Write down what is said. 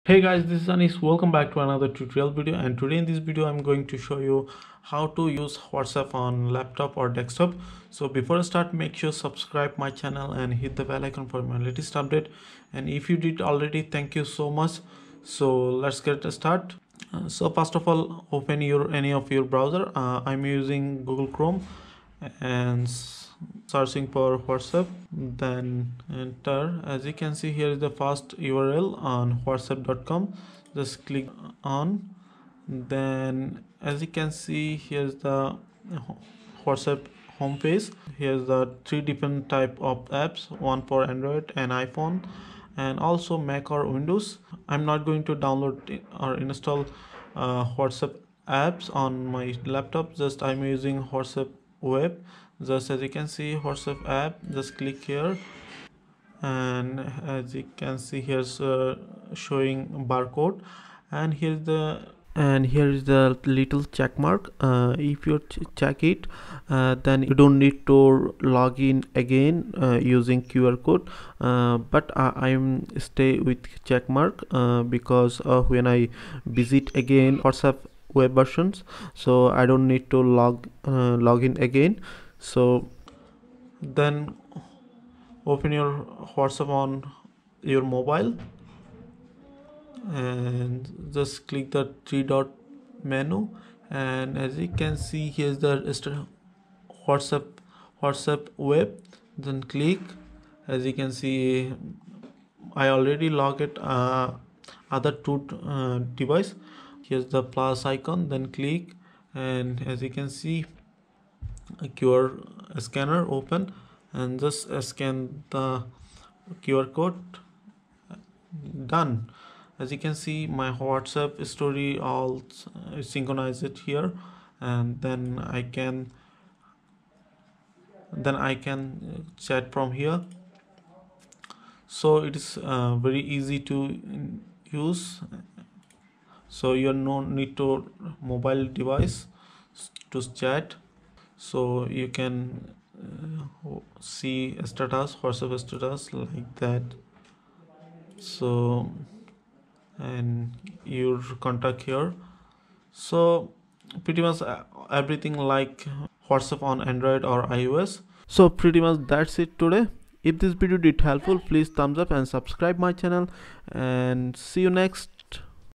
Hey guys, this is Anis. Welcome back to another tutorial video, and today in this video I'm going to show you how to use WhatsApp on laptop or desktop. So before I start, make sure subscribe my channel and hit the bell icon for my latest update. And if you did already, thank you so much. So let's get started. So first of all, open any of your browser. I'm using Google Chrome and searching for WhatsApp, then enter. As you can see, here is the first URL on whatsapp.com. Just click on, then as you can see, here's the WhatsApp homepage. Here's the three different type of apps, one for Android and iPhone and also Mac or Windows. I'm not going to download or install WhatsApp apps on my laptop. Just I'm using WhatsApp web. Just as you can see, WhatsApp app, just click here, and as you can see, here's showing barcode, and here is the little check mark. If you check it, then you don't need to log in again using QR code, but I'm stay with check mark because when I visit again WhatsApp web versions, so I don't need to log in again. So then open your WhatsApp on your mobile and just click the three dot menu, and as you can see, here's the WhatsApp web. Then click. As you can see, I already logged other two device. Here's the plus icon, then click, and as you can see, a QR scanner open, and just scan the QR code. Done. As you can see, my WhatsApp story all synchronized it here, and then I can chat from here. So it is very easy to use. So you no need to mobile device to chat. So you can see status, WhatsApp status like that. So and your contact here. So pretty much everything like WhatsApp on Android or iOS. So pretty much that's it today. If this video did helpful, please thumbs up and subscribe my channel, and see you next.